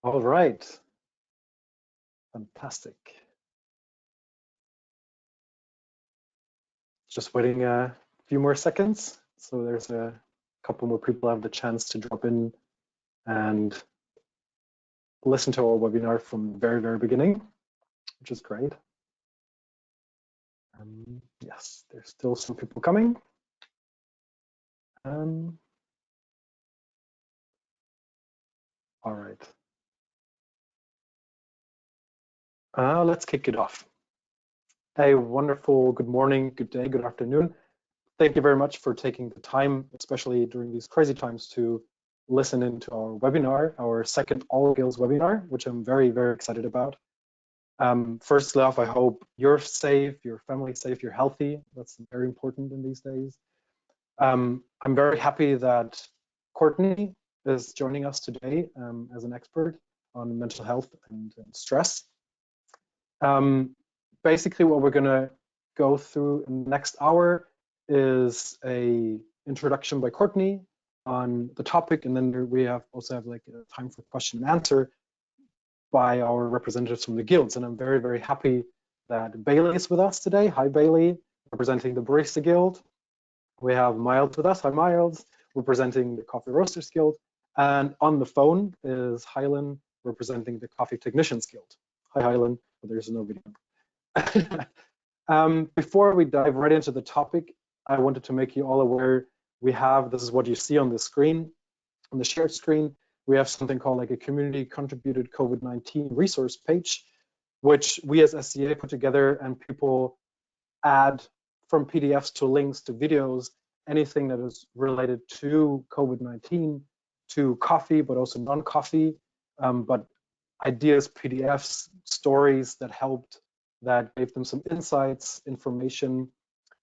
All right. Fantastic. Just waiting a few more seconds. So there's a couple more people have the chance to drop in and listen to our webinar from the very, very beginning, which is great. Yes, there's still some people coming. All right. Let's kick it off. A wonderful good morning, good day, good afternoon. Thank you very much for taking the time, especially during these crazy times, to listen into our webinar, our second All Guilds webinar, which I'm very, very excited about. Firstly off, I hope you're safe, your family's safe, you're healthy. That's very important in these days. I'm very happy that Courtney is joining us today as an expert on mental health and stress. Basically, what we're going to go through in the next hour is a introduction by Courtney on the topic, and then we also have like a time for question and answer by our representatives from the guilds. And I'm very, very happy that Bailey is with us today. Hi, Bailey, representing the Barista Guild. We have Miles with us. Hi, Miles, representing the Coffee Roasters Guild. And on the phone is Hylan, representing the Coffee Technicians Guild. Hi, Hylan. Well, there's no video. Before we dive right into the topic, I wanted to make you all aware this is what you see on the screen, on the shared screen. We have something called like a community contributed COVID-19 resource page, which we as SCA put together, and people add from PDFs to links to videos, anything that is related to COVID-19, to coffee, but also non-coffee, but ideas, PDFs, stories that helped, that gave them some insights, information.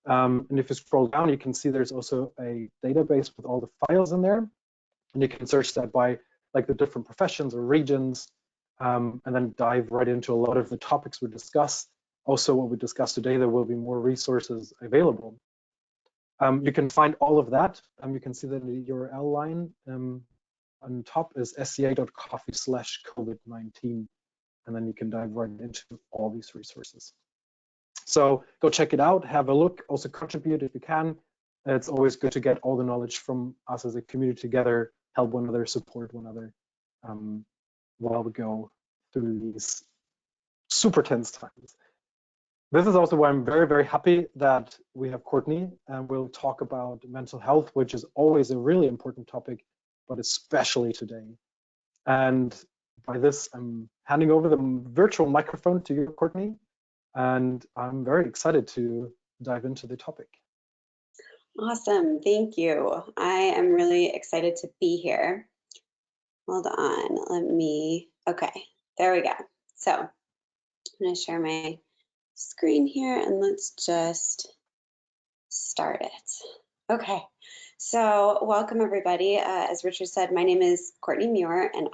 And if you scroll down, you can see there's also a database with all the files in there. And you can search that by like the different professions or regions, and then dive right into a lot of the topics we discuss. Also, what we discussed today, there will be more resources available. You can find all of that. You can see that in the URL line on top is sca.coffee/COVID-19. And then you can dive right into all these resources. So go check it out, have a look, also contribute if you can. It's always good to get all the knowledge from us as a community together, help one another, support one another while we go through these super tense times. This is also why I'm very, very happy that we have Courtney, and we'll talk about mental health, which is always a really important topic, but especially today. And by this, I'm handing over the virtual microphone to you, Courtney, and I'm very excited to dive into the topic. Awesome, thank you. I am really excited to be here. Hold on, okay, there we go. So I'm gonna share my screen here and let's just start it. Okay, so welcome everybody. As Richard said, my name is Courtney Muir, and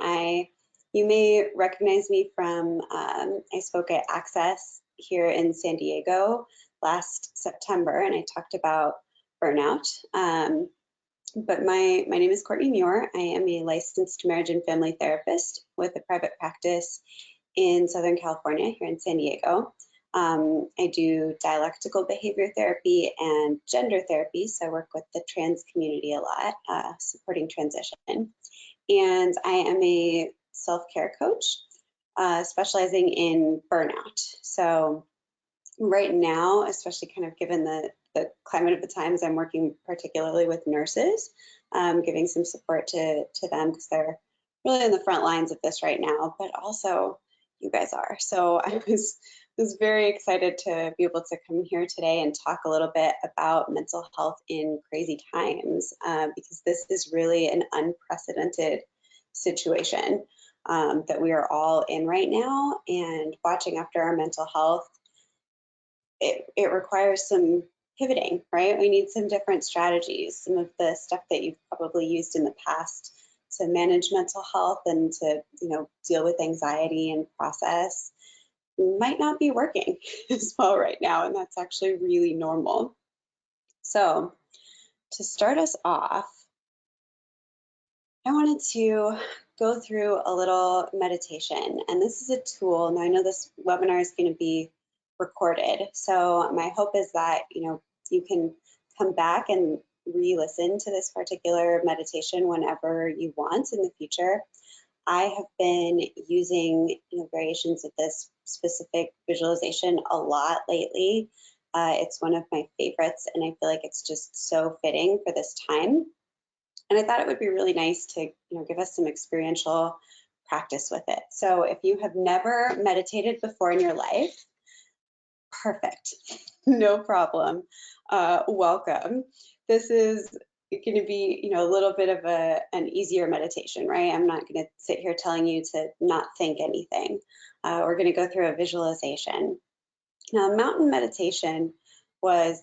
you may recognize me from, I spoke at Access here in San Diego last September, and I talked about burnout. But my name is Courtney Muir. I am a licensed marriage and family therapist with a private practice in Southern California here in San Diego. I do dialectical behavior therapy and gender therapy, so I work with the trans community a lot, supporting transition. And I am a self-care coach, specializing in burnout. So right now, especially kind of given the climate of the times, I'm working particularly with nurses, giving some support to them because they're really in the front lines of this right now, but also you guys are. So I was very excited to be able to come here today and talk a little bit about mental health in crazy times, because this is really an unprecedented situation that we are all in right now, and watching after our mental health, it requires some pivoting, right? We need some different strategies. Some of the stuff that you've probably used in the past to manage mental health and to, deal with anxiety and process might not be working as well right now, and that's actually really normal. So to start us off, I wanted to go through a little meditation. And this is a tool. Now I know this webinar is going to be recorded. So my hope is that, you can come back and re-listen to this particular meditation whenever you want in the future. I have been using variations of this specific visualization a lot lately. It's one of my favorites, and I feel like it's just so fitting for this time. And I thought it would be really nice to give us some experiential practice with it. So if you have never meditated before in your life, perfect, no problem. Welcome. This is going to be a little bit of an easier meditation, right? I'm not going to sit here telling you to not think anything. We're going to go through a visualization. Now, mountain meditation was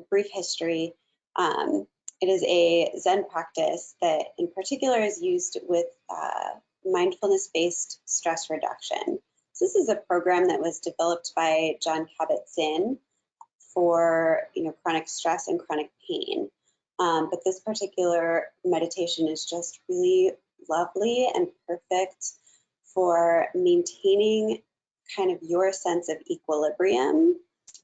brief history. It is a Zen practice that in particular is used with mindfulness-based stress reduction. So this is a program that was developed by Jon Kabat-Zinn for chronic stress and chronic pain. But this particular meditation is just really lovely and perfect for maintaining kind of your sense of equilibrium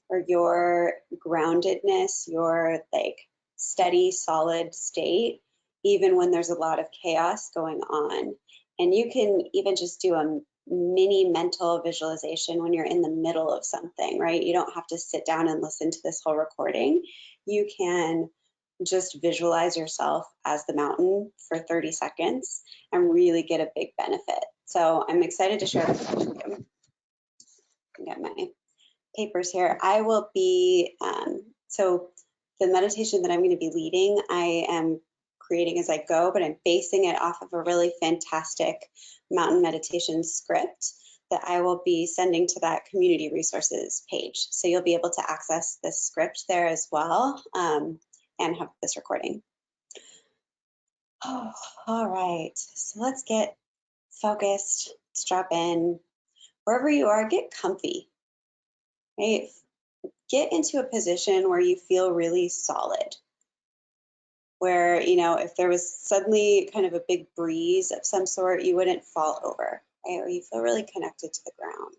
or your groundedness, your like steady, solid state, even when there's a lot of chaos going on. And you can even just do a mini mental visualization when you're in the middle of something, right? You don't have to sit down and listen to this whole recording. You can just visualize yourself as the mountain for 30 seconds and really get a big benefit. So I'm excited to share this with you. Get my papers here. I will be, so the meditation that I'm going to be leading, I am creating as I go, but I'm basing it off of a really fantastic mountain meditation script that I will be sending to that community resources page. So you'll be able to access this script there as well and have this recording. Oh, all right, so let's get focused, strap in. Wherever you are, get comfy, right? Get into a position where you feel really solid, where, if there was suddenly kind of a big breeze of some sort, you wouldn't fall over, right? Or you feel really connected to the ground.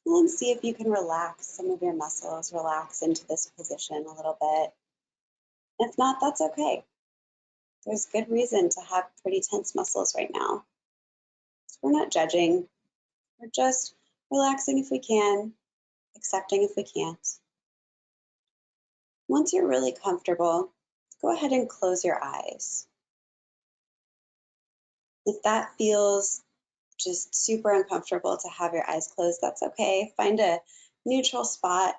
And then see if you can relax some of your muscles, relax into this position a little bit. If not, that's okay. There's good reason to have pretty tense muscles right now. So we're not judging. We're just relaxing if we can, accepting if we can't. Once you're really comfortable, go ahead and close your eyes. If that feels just super uncomfortable to have your eyes closed, that's okay. Find a neutral spot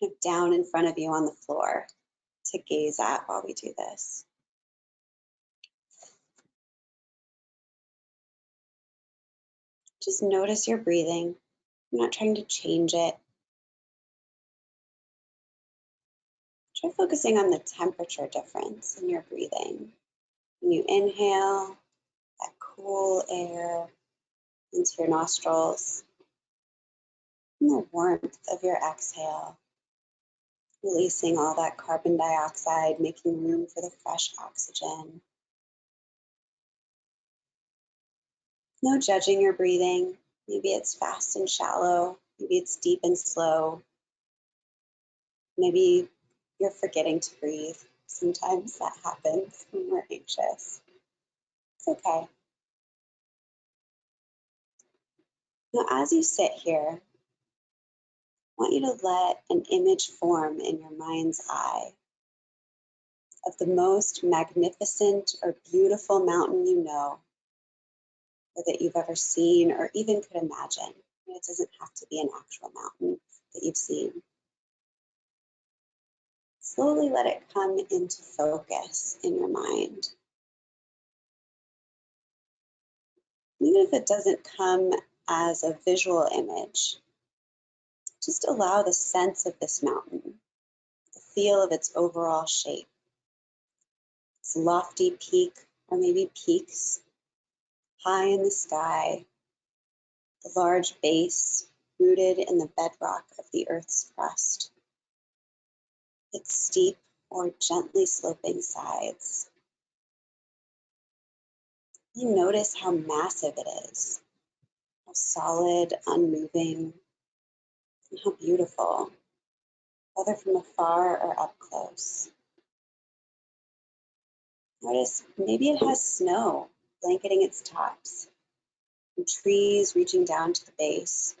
kind of down in front of you on the floor to gaze at while we do this. Just notice your breathing. I'm not trying to change it. Try focusing on the temperature difference in your breathing. When you inhale, that cool air into your nostrils, and the warmth of your exhale, releasing all that carbon dioxide, making room for the fresh oxygen. No judging your breathing. Maybe it's fast and shallow. Maybe it's deep and slow. Maybe you're forgetting to breathe. Sometimes that happens when we're anxious. It's okay. Now, as you sit here, I want you to let an image form in your mind's eye of the most magnificent or beautiful mountain you know, or that you've ever seen or even could imagine. It doesn't have to be an actual mountain that you've seen. Slowly let it come into focus in your mind. Even if it doesn't come as a visual image, just allow the sense of this mountain, the feel of its overall shape, its lofty peak or maybe peaks high in the sky, the large base rooted in the bedrock of the Earth's crust, its steep or gently sloping sides, You notice how massive it is, how solid, unmoving, and how beautiful, whether from afar or up close. Notice maybe it has snow blanketing its tops, and trees reaching down to the base,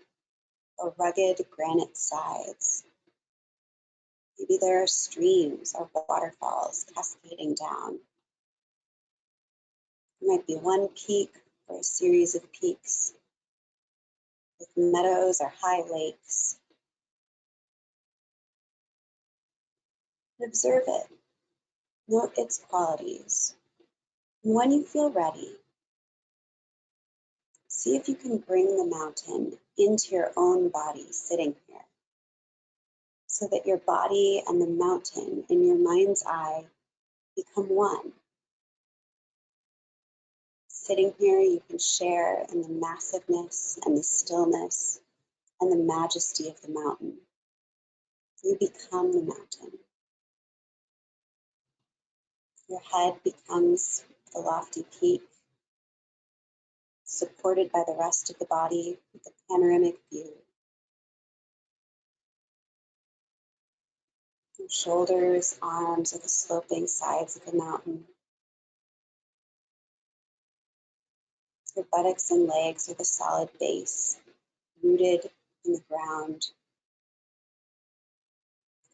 or rugged granite sides. Maybe there are streams or waterfalls cascading down. There might be one peak or a series of peaks, with meadows or high lakes. Observe it. Note its qualities. And when you feel ready, see if you can bring the mountain into your own body sitting here, so that your body and the mountain in your mind's eye become one. Sitting here, you can share in the massiveness and the stillness and the majesty of the mountain. You become the mountain. Your head becomes the lofty peak, supported by the rest of the body with a panoramic view. Your shoulders, arms are the sloping sides of the mountain. Your buttocks and legs are the solid base, rooted in the ground,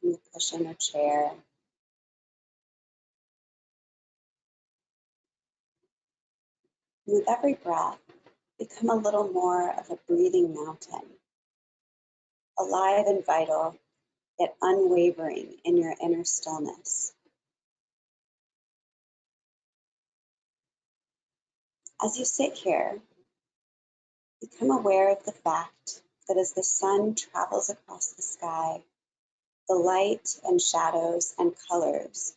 in the cushion or chair. And with every breath, become a little more of a breathing mountain, alive and vital, yet unwavering in your inner stillness. As you sit here, become aware of the fact that as the sun travels across the sky, the light and shadows and colors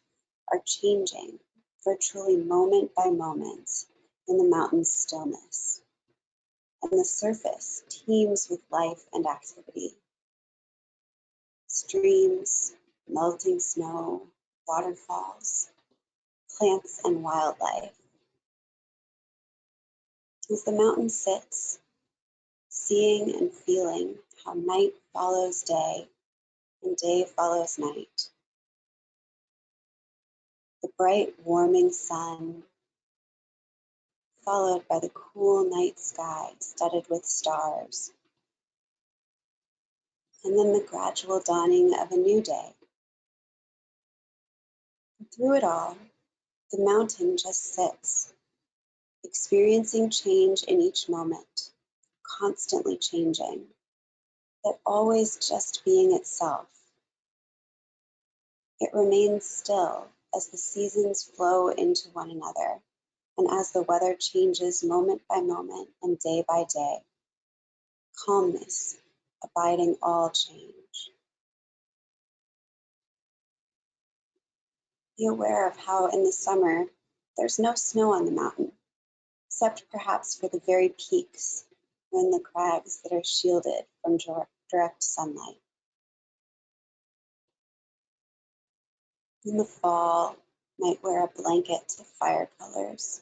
are changing virtually moment by moment in the mountain's stillness. And the surface teems with life and activity. Streams, melting snow, waterfalls, plants and wildlife. As the mountain sits, seeing and feeling how night follows day and day follows night. The bright, warming sun, followed by the cool night sky studded with stars. And then the gradual dawning of a new day. And through it all, the mountain just sits, experiencing change in each moment, constantly changing, yet always just being itself. It remains still as the seasons flow into one another, and as the weather changes moment by moment and day by day. Calmness, abiding all change. Be aware of how in the summer there's no snow on the mountain, except perhaps for the very peaks or in the crags that are shielded from direct sunlight. In the fall, might wear a blanket of fire colors.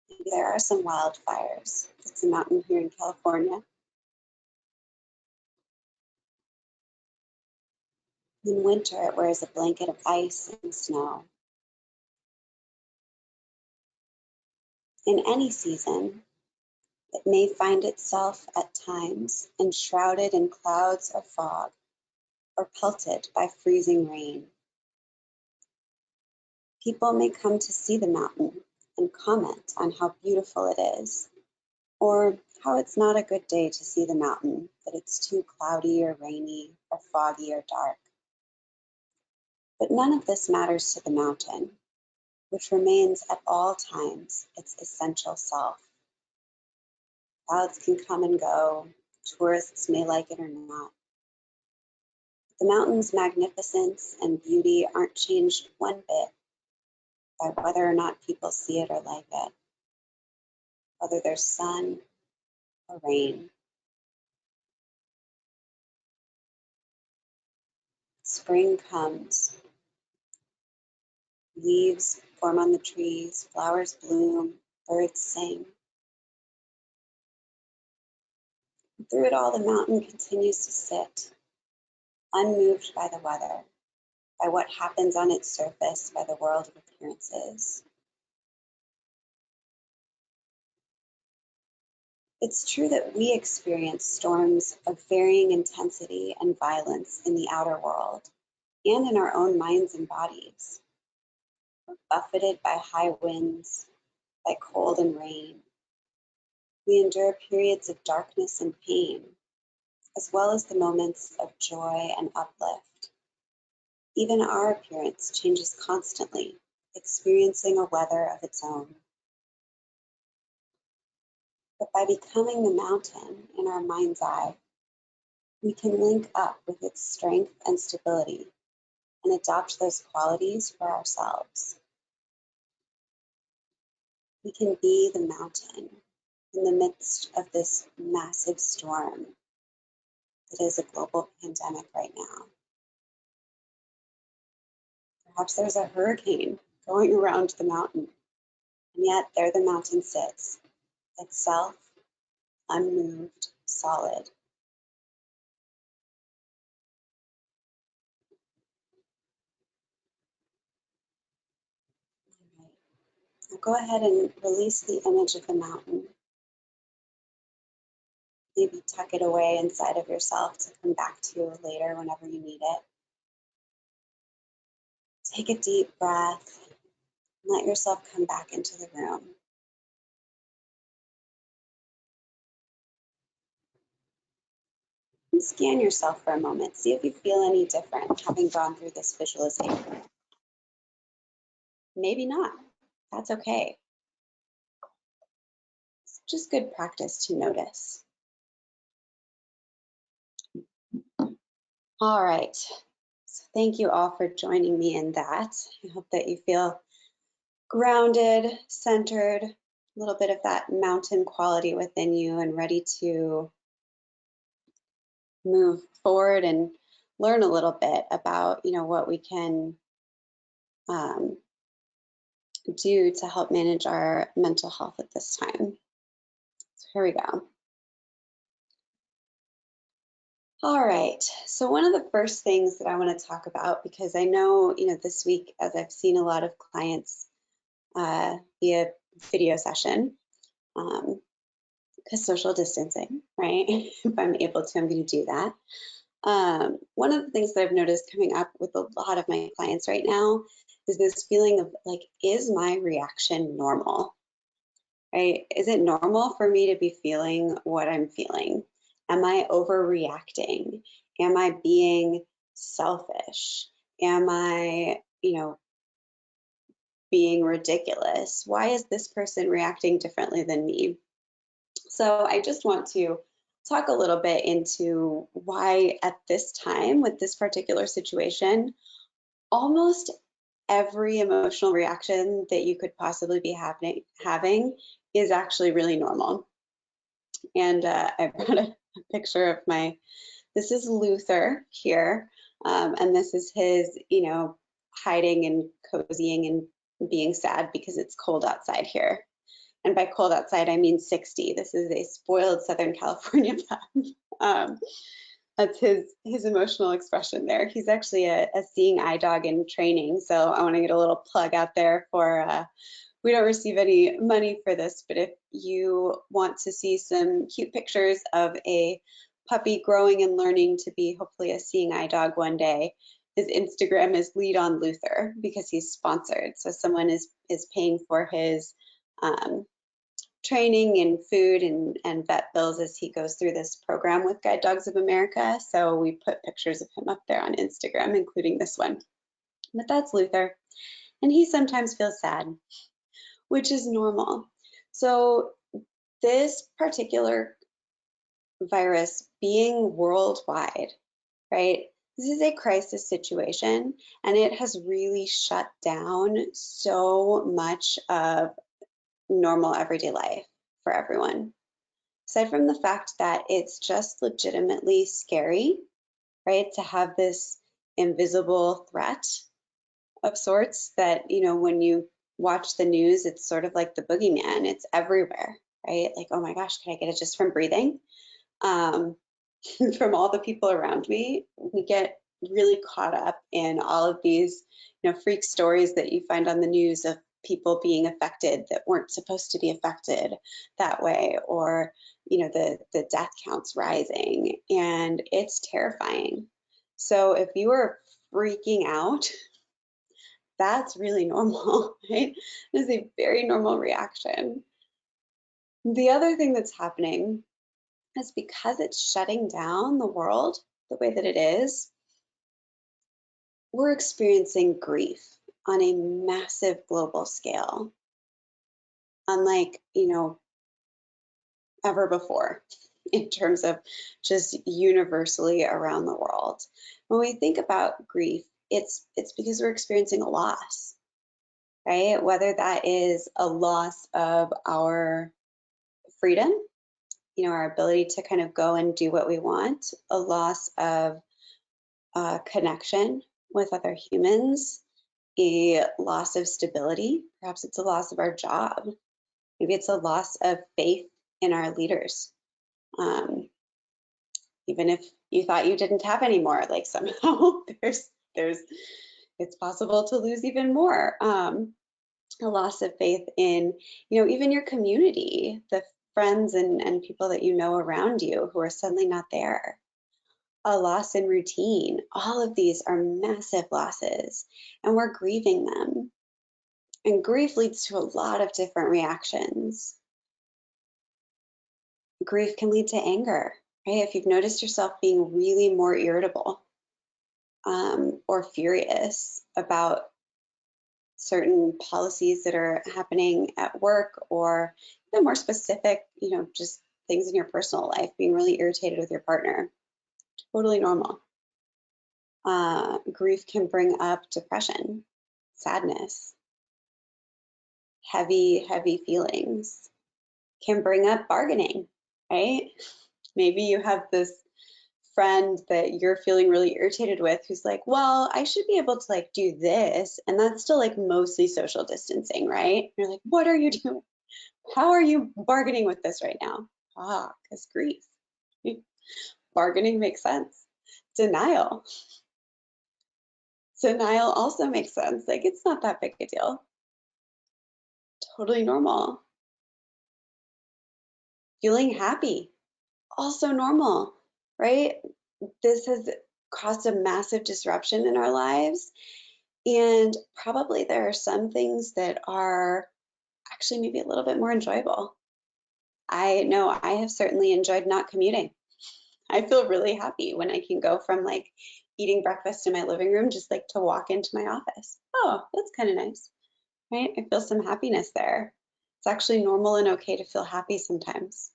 Maybe there are some wildfires. It's a mountain here in California. In winter, it wears a blanket of ice and snow. In any season, it may find itself at times enshrouded in clouds or fog, or pelted by freezing rain. People may come to see the mountain and comment on how beautiful it is, or how it's not a good day to see the mountain, that it's too cloudy or rainy or foggy or dark. But none of this matters to the mountain, which remains at all times its essential self. Clouds can come and go, tourists may like it or not. The mountain's magnificence and beauty aren't changed one bit by whether or not people see it or like it, whether there's sun or rain. Spring comes. Leaves form on the trees, flowers bloom, birds sing. Through it all, the mountain continues to sit, unmoved by the weather, by what happens on its surface, by the world of appearances. It's true that we experience storms of varying intensity and violence in the outer world and in our own minds and bodies. We're buffeted by high winds, by cold and rain. We endure periods of darkness and pain, as well as the moments of joy and uplift. Even our appearance changes constantly, experiencing a weather of its own. But by becoming the mountain in our mind's eye, we can link up with its strength and stability and adopt those qualities for ourselves. We can be the mountain in the midst of this massive storm that is a global pandemic right now. Perhaps there's a hurricane going around the mountain, and yet there the mountain sits, itself unmoved, solid. All right. Now go ahead and release the image of the mountain. Maybe tuck it away inside of yourself to come back to later whenever you need it. Take a deep breath and let yourself come back into the room. And scan yourself for a moment. See if you feel any different having gone through this visualization. Maybe not. That's okay. It's just good practice to notice. All right. So thank you all for joining me in that. I hope that you feel grounded, centered, a little bit of that mountain quality within you and ready to move forward and learn a little bit about, what we can do to help manage our mental health at this time. So here we go. All right, so one of the first things that I want to talk about, because I know, this week, as I've seen a lot of clients via video session, because social distancing, right? If I'm able to, I'm going to do that. One of the things that I've noticed coming up with a lot of my clients right now is this feeling of like, is my reaction normal? Right? Is it normal for me to be feeling what I'm feeling? Am I overreacting? Am I being selfish? Am I, being ridiculous? Why is this person reacting differently than me? So I just want to talk a little bit into why at this time with this particular situation, almost every emotional reaction that you could possibly be having is actually really normal. And I brought a picture of this is Luther here, and this is his, hiding and cozying and being sad because it's cold outside here. And by cold outside, I mean 60. This is a spoiled Southern California pup. That's his emotional expression there. He's actually a seeing eye dog in training. So I want to get a little plug out there for, we don't receive any money for this, but if you want to see some cute pictures of a puppy growing and learning to be hopefully a seeing eye dog one day, his Instagram is Lead on Luther because he's sponsored. So someone is paying for his training and food and vet bills as he goes through this program with Guide Dogs of America. So we put pictures of him up there on Instagram, including this one. But that's Luther. And he sometimes feels sad, which is normal. So this particular virus being worldwide, right? This is a crisis situation, and it has really shut down so much of normal everyday life for everyone. Aside from the fact that it's just legitimately scary, right, to have this invisible threat of sorts that, when you watch the news, it's sort of like the boogeyman. It's everywhere, right? Like, oh my gosh, can I get it just from breathing? From all the people around me, we get really caught up in all of these, freak stories that you find on the news of people being affected that weren't supposed to be affected that way, or the death counts rising, and it's terrifying. So if you are freaking out, that's really normal, right? It's a very normal reaction. The other thing that's happening is because it's shutting down the world the way that it is, we're experiencing grief on a massive global scale, unlike, ever before, in terms of just universally around the world. When we think about grief, it's because we're experiencing a loss, right? Whether that is a loss of our freedom, our ability to kind of go and do what we want, a loss of connection with other humans, a loss of stability. Perhaps it's a loss of our job. Maybe it's a loss of faith in our leaders. Even if you thought you didn't have any more, like somehow it's possible to lose even more. A loss of faith in, even your community, the friends and people that you know around you who are suddenly not there. A loss in routine. All of these are massive losses, and we're grieving them. And grief leads to a lot of different reactions. Grief can lead to anger, right? If you've noticed yourself being really more irritable or furious about certain policies that are happening at work, or more specific, just things in your personal life, being really irritated with your partner, totally normal. Grief can bring up depression, sadness, heavy feelings, can bring up bargaining, right? Maybe you have this friend that you're feeling really irritated with who's like, well, I should be able to like do this. And that's still like mostly social distancing, right? You're like, what are you doing? How are you bargaining with this right now? Because grief. Bargaining makes sense. Denial. Denial also makes sense. Like, it's not that big a deal. Totally normal. Feeling happy, also normal, right? This has caused a massive disruption in our lives. And probably there are some things that are actually maybe a little bit more enjoyable. I know I have certainly enjoyed not commuting. I feel really happy when I can go from like eating breakfast in my living room just like to walk into my office. Oh, that's kind of nice, right? I feel some happiness there. It's actually normal and okay to feel happy sometimes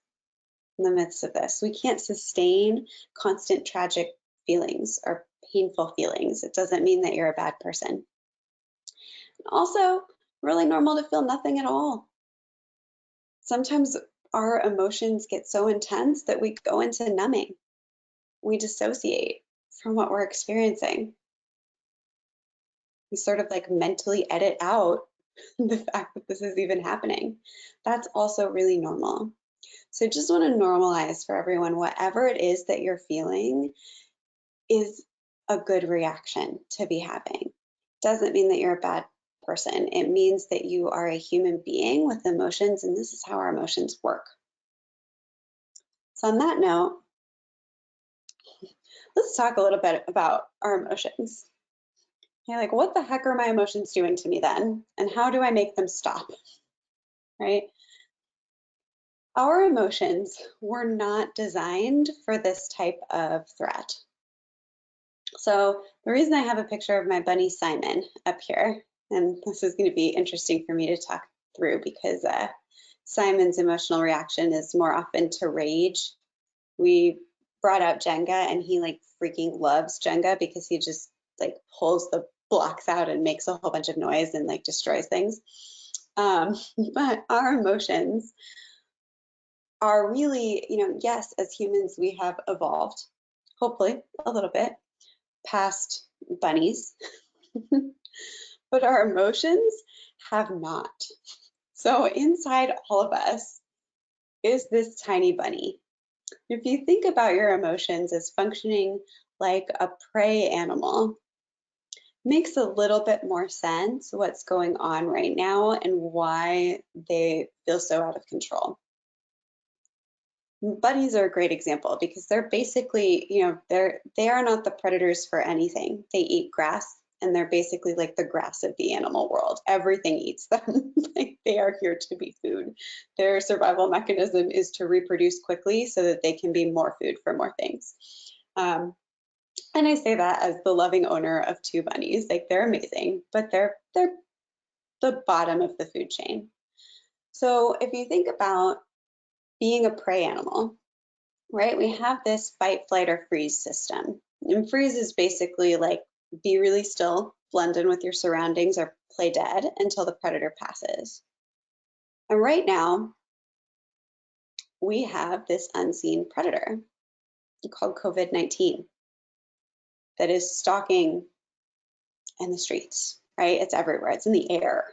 in the midst of this. We can't sustain constant tragic feelings or painful feelings. It doesn't mean that you're a bad person. Also, really normal to feel nothing at all. Sometimes our emotions get so intense that we go into numbing. We dissociate from what we're experiencing. We sort of like mentally edit out the fact that this is even happening. That's also really normal. So just want to normalize for everyone, whatever it is that you're feeling is a good reaction to be having. Doesn't mean that you're a bad person. It means that you are a human being with emotions, and this is how our emotions work. So on that note, let's talk a little bit about our emotions. Okay, like what the heck are my emotions doing to me then? And how do I make them stop, right? Our emotions were not designed for this type of threat. So the reason I have a picture of my bunny Simon up here, and this is going to be interesting for me to talk through because Simon's emotional reaction is more often to rage. We brought out Jenga, and he like freaking loves Jenga because he just like pulls the blocks out and makes a whole bunch of noise and like destroys things. But our emotions are really, yes, as humans, we have evolved, hopefully a little bit, past bunnies. but our emotions have not. So inside all of us is this tiny bunny. If you think about your emotions as functioning like a prey animal, makes a little bit more sense what's going on right now and why they feel so out of control. Bunnies are a great example because they're basically, they are not the predators for anything. They eat grass and they're basically like the grass of the animal world. Everything eats them. Like they are here to be food. Their survival mechanism is to reproduce quickly so that they can be more food for more things. And I say that as the loving owner of 2 bunnies. Like they're amazing, but they're the bottom of the food chain. So if you think about being a prey animal, right? We have this fight, flight, or freeze system. And freeze is basically like be really still, blend in with your surroundings, or play dead until the predator passes. And right now, we have this unseen predator called COVID-19 that is stalking in the streets, right? It's everywhere. It's in the air,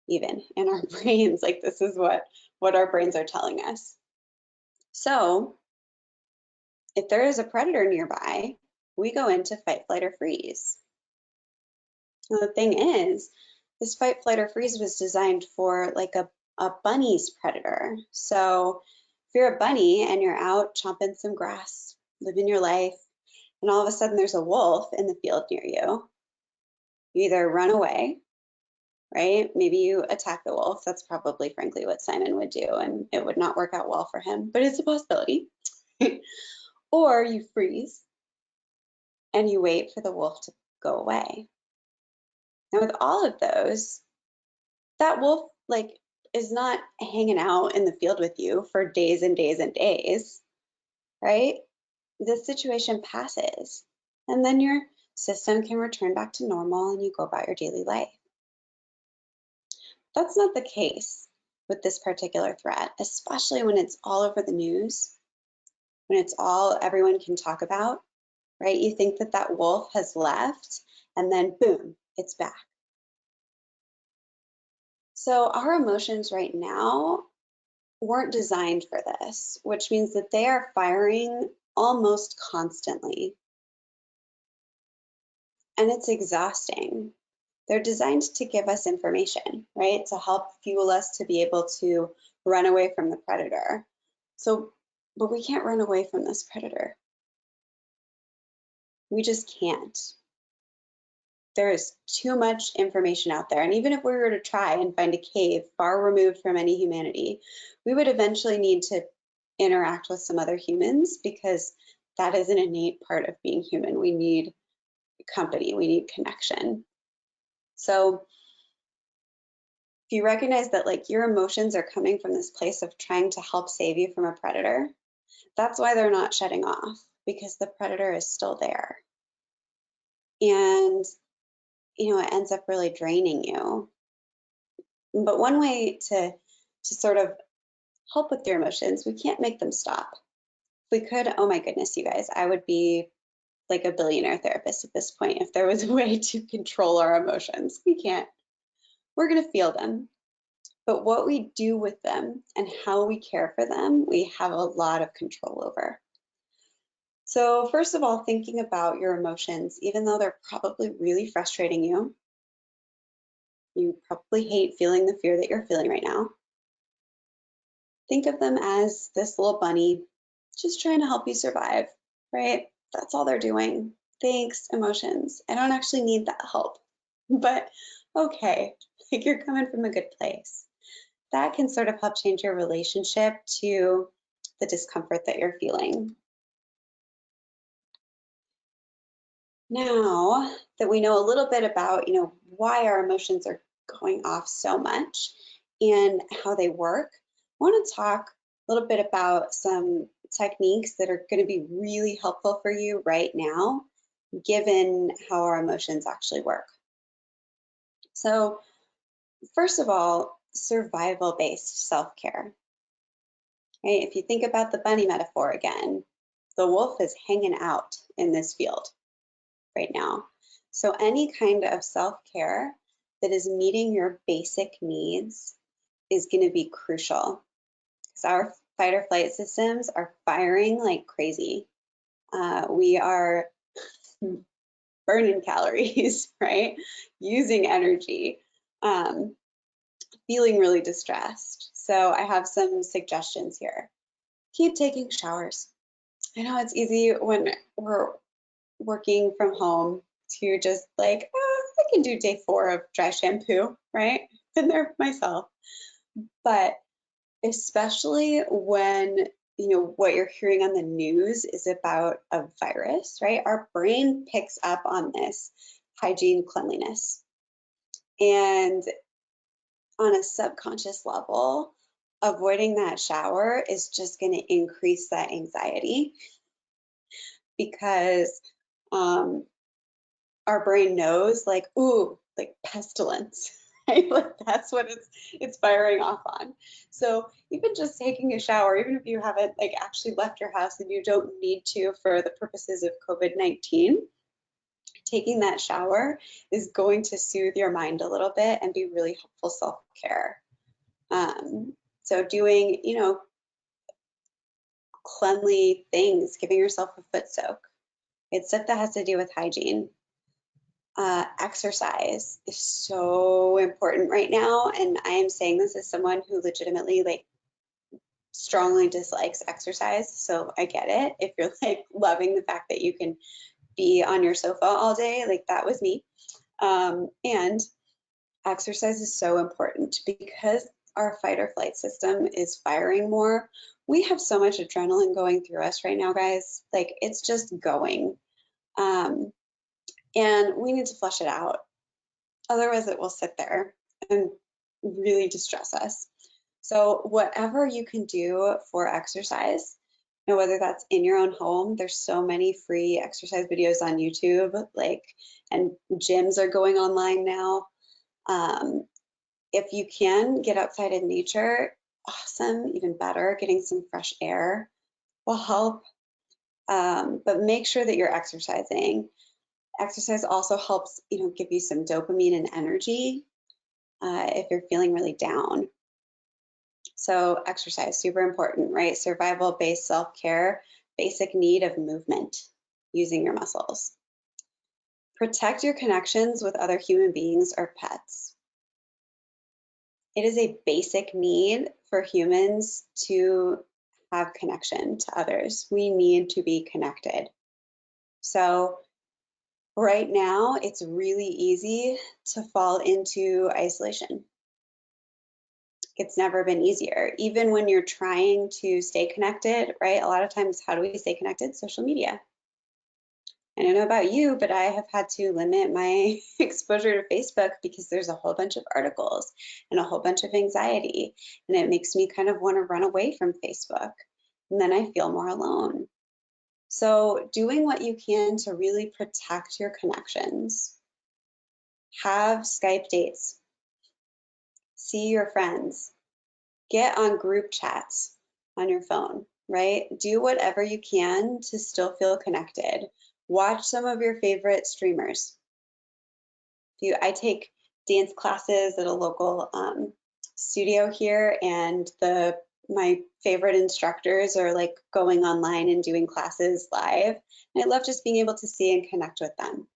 even in our brains. Like this is what our brains are telling us. So if there is a predator nearby, we go into fight, flight, or freeze. Now, the thing is, this fight, flight, or freeze was designed for like a bunny's predator. So if you're a bunny and you're out chomping some grass, living your life, and all of a sudden there's a wolf in the field near you, you either run away, right? Maybe you attack the wolf. That's probably, frankly, what Simon would do, and it would not work out well for him, but it's a possibility. Or you freeze and you wait for the wolf to go away. Now, with all of those, that wolf is not hanging out in the field with you for days and days and days, right? The situation passes, and then your system can return back to normal and you go about your daily life. That's not the case with this particular threat, especially when it's all over the news, when it's all everyone can talk about, right? You think that that wolf has left, and then boom, it's back. So our emotions right now weren't designed for this, which means that they are firing almost constantly. And it's exhausting. They're designed to give us information, right? To help fuel us to be able to run away from the predator. But we can't run away from this predator. We just can't. There is too much information out there. And even if we were to try and find a cave far removed from any humanity, we would eventually need to interact with some other humans because that is an innate part of being human. We need company, we need connection. So if you recognize that like your emotions are coming from this place of trying to help save you from a predator, that's why they're not shutting off, because the predator is still there. And it ends up really draining you. But one way to sort of help with your emotions, we can't make them stop. If we could, oh my goodness, you guys, I would be like a billionaire therapist at this point if there was a way to control our emotions. We can't. We're going to feel them. But what we do with them and how we care for them, we have a lot of control over. So first of all, thinking about your emotions, even though they're probably really frustrating you, you probably hate feeling the fear that you're feeling right now. Think of them as this little bunny just trying to help you survive, right? That's all they're doing. Thanks, emotions. I don't actually need that help, but okay, like you're coming from a good place. That can sort of help change your relationship to the discomfort that you're feeling. Now that we know a little bit about, why our emotions are going off so much and how they work, I want to talk a little bit about some techniques that are going to be really helpful for you right now, given how our emotions actually work. So first of all, survival-based self-care. Right? If you think about the bunny metaphor again, the wolf is hanging out in this field right now. So any kind of self-care that is meeting your basic needs is going to be crucial, because our fight or flight systems are firing like crazy. We are burning calories, right? Using energy, feeling really distressed. So I have some suggestions here. Keep taking showers. I know it's easy when we're working from home to just like, I can do day 4 of dry shampoo, right? Been there myself. But especially when, you know, what you're hearing on the news is about a virus, right? Our brain picks up on this hygiene, cleanliness. And on a subconscious level, avoiding that shower is just going to increase that anxiety, because our brain knows, like, ooh, like pestilence, right? Like that's what it's firing off on. So even just taking a shower, even if you haven't like actually left your house and you don't need to for the purposes of COVID-19, taking that shower is going to soothe your mind a little bit and be really helpful self-care. So doing, you know, cleanly things, giving yourself a foot soak. It's stuff that has to do with hygiene. Exercise is so important right now, and I am saying this as someone who legitimately like strongly dislikes exercise, so I get it. If you're like loving the fact that you can be on your sofa all day, like that was me. And exercise is so important because our fight or flight system is firing more. We have so much adrenaline going through us right now, guys. Like it's just going. And we need to flush it out. Otherwise, it will sit there and really distress us. So whatever you can do for exercise, and whether that's in your own home, there's so many free exercise videos on YouTube, like, and gyms are going online now. If you can get outside in nature, awesome, even better. Getting some fresh air will help. But make sure that you're exercising. Exercise also helps, you know, give you some dopamine and energy if you're feeling really down. So exercise, super important, right? Survival-based self-care, basic need of movement, using your muscles. Protect your connections with other human beings or pets. It is a basic need for humans to have connection to others. We need to be connected. So right now, it's really easy to fall into isolation. It's never been easier. Even when you're trying to stay connected, right? A lot of times, how do we stay connected? Social media. I don't know about you, but I have had to limit my exposure to Facebook because there's a whole bunch of articles and a whole bunch of anxiety. And it makes me kind of want to run away from Facebook. And then I feel more alone. So doing what you can to really protect your connections. Have Skype dates. See your friends. Get on group chats on your phone, right? Do whatever you can to still feel connected. Watch some of your favorite streamers. I take dance classes at a local studio here, and my favorite instructors are like going online and doing classes live. And I love just being able to see and connect with them.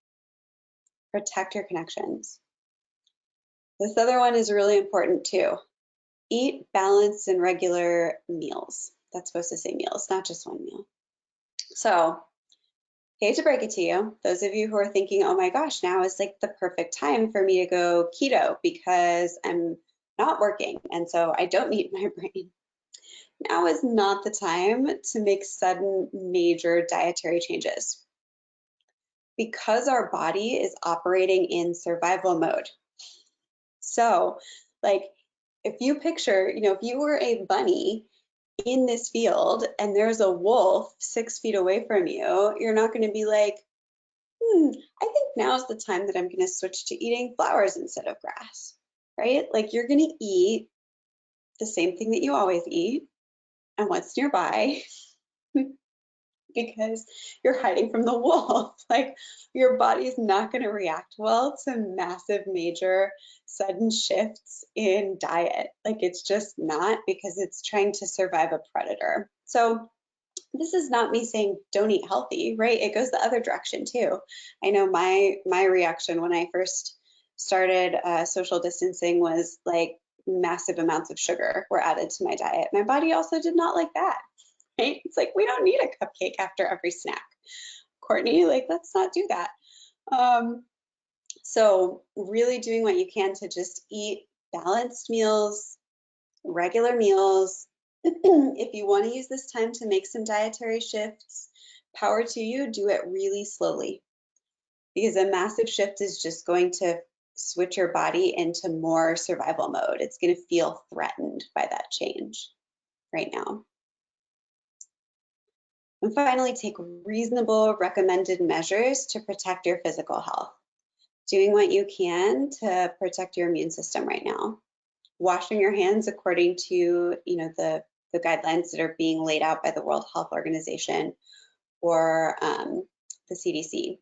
Protect your connections. This other one is really important too. Eat balanced and regular meals. That's supposed to say meals, not just one meal. So, hate to break it to you, those of you who are thinking, oh my gosh, now is like the perfect time for me to go keto because I'm not working and so I don't need my brain. Now is not the time to make sudden major dietary changes because our body is operating in survival mode. So, like, if you picture, you know, if you were a bunny in this field and there's a wolf 6 feet away from you, you're not going to be like, I think now's the time that I'm going to switch to eating flowers instead of grass, right? Like you're going to eat the same thing that you always eat and what's nearby. because you're hiding from the wolf. Like your body's not going to react well to massive, major, sudden shifts in diet. Like it's just not, because it's trying to survive a predator. So this is not me saying don't eat healthy, right? It goes the other direction too. I know my reaction when I first started social distancing was like massive amounts of sugar were added to my diet. My body also did not like that, right? It's like, we don't need a cupcake after every snack. Courtney, like, let's not do that. So really doing what you can to just eat balanced meals, regular meals. If you want to use this time to make some dietary shifts, power to you, do it really slowly, because a massive shift is just going to switch your body into more survival mode. It's going to feel threatened by that change right now. And finally, take reasonable recommended measures to protect your physical health. Doing what you can to protect your immune system right now. Washing your hands according to the guidelines that are being laid out by the World Health Organization or the CDC.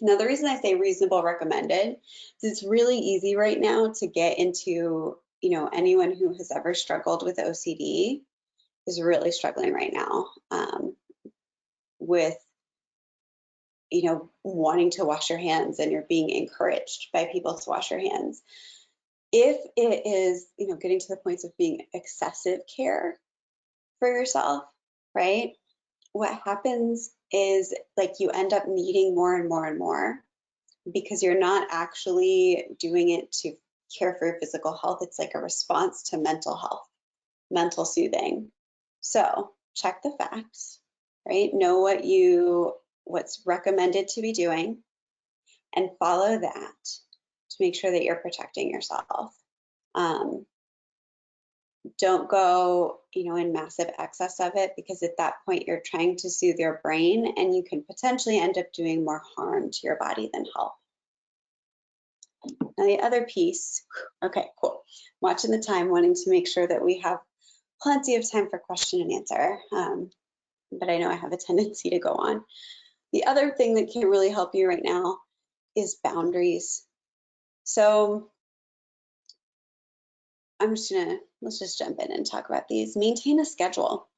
Now, the reason I say reasonable recommended is it's really easy right now to get into, anyone who has ever struggled with OCD is really struggling right now with, wanting to wash your hands, and you're being encouraged by people to wash your hands. If it is, getting to the points of being excessive care for yourself, right? What happens is like you end up needing more and more and more, because you're not actually doing it to care for your physical health. It's like a response to mental health, mental soothing. So check the facts, right? Know what's recommended to be doing, and follow that to make sure that you're protecting yourself. Don't go, in massive excess of it, because at that point you're trying to soothe your brain, and you can potentially end up doing more harm to your body than help. Now the other piece, okay, cool. Watching the time, wanting to make sure that we have plenty of time for question and answer, but I know I have a tendency to go on. The other thing that can really help you right now is boundaries. So let's just jump in and talk about these. Maintain a schedule,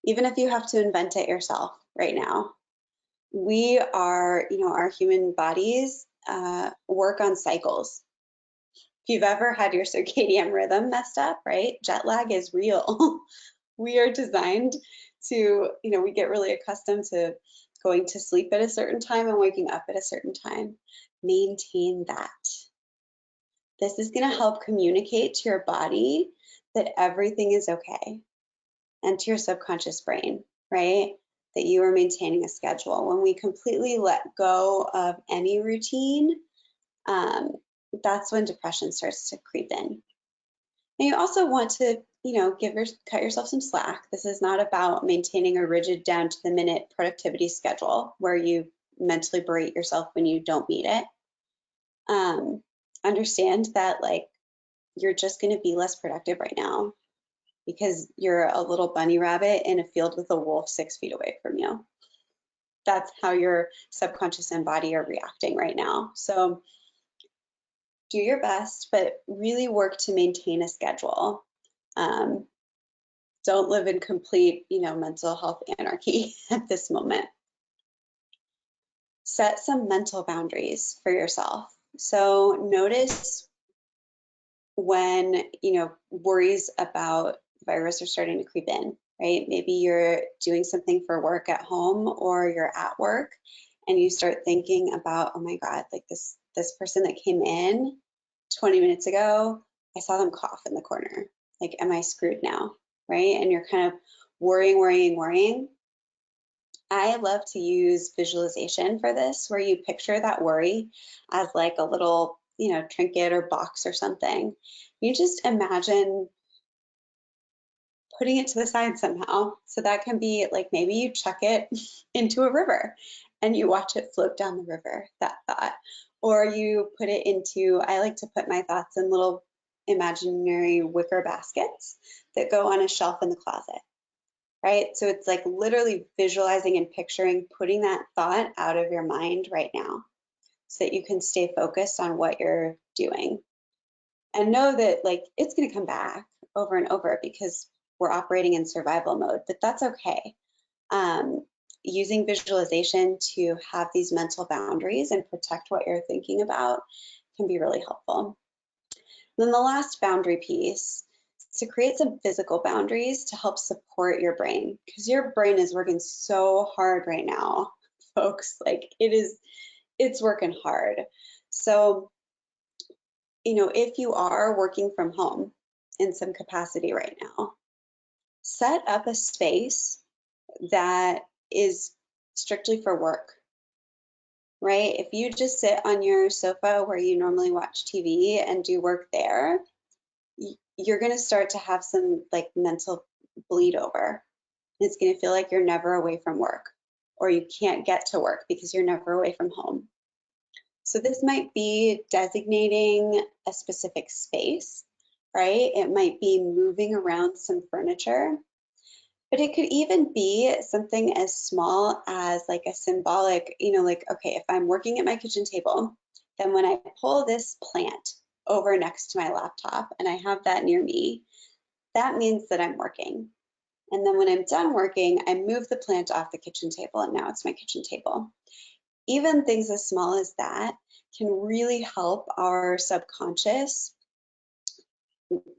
even if you have to invent it yourself right now. We are, our human bodies work on cycles. If you've ever had your circadian rhythm messed up, right? Jet lag is real. We are designed to, we get really accustomed to going to sleep at a certain time and waking up at a certain time. Maintain that. This is going to help communicate to your body that everything is okay, and to your subconscious brain, right? That you are maintaining a schedule. When we completely let go of any routine, that's when depression starts to creep in. And you also want to, cut yourself some slack. This is not about maintaining a rigid down to the minute productivity schedule where you mentally berate yourself when you don't meet it. Understand that you're just going to be less productive right now because you're a little bunny rabbit in a field with a wolf 6 feet away from you. That's how your subconscious and body are reacting right now. So do your best, but really work to maintain a schedule. Don't live in complete, mental health anarchy at this moment. Set some mental boundaries for yourself. So notice when, worries about virus are starting to creep in, right? Maybe you're doing something for work at home, or you're at work and you start thinking about, oh my God, like this person that came in 20 minutes ago, I saw them cough in the corner. Like, am I screwed now, right? And you're kind of worrying. I love to use visualization for this, where you picture that worry as like a little, trinket or box or something. You just imagine putting it to the side somehow. So that can be like, maybe you chuck it into a river and you watch it float down the river, that thought. Or you put it into, I like to put my thoughts in little imaginary wicker baskets that go on a shelf in the closet. right? So it's like literally visualizing and picturing, putting that thought out of your mind right now so that you can stay focused on what you're doing. And know that like it's going to come back over and over because we're operating in survival mode, but that's okay. Using visualization to have these mental boundaries and protect what you're thinking about can be really helpful. Then the last boundary piece is to create some physical boundaries to help support your brain, because your brain is working so hard right now, folks. Like it's working hard. So, if you are working from home in some capacity right now, set up a space that is strictly for work, right? If you just sit on your sofa where you normally watch TV and do work there, you're going to start to have some like mental bleed over. It's going to feel like you're never away from work, or you can't get to work because you're never away from home. So this might be designating a specific space, right? It might be moving around some furniture, but it could even be something as small as like a symbolic, like, okay, if I'm working at my kitchen table, then when I pull this plant over next to my laptop and I have that near me, that means that I'm working. And then when I'm done working, I move the plant off the kitchen table and now it's my kitchen table. Even things as small as that can really help our subconscious,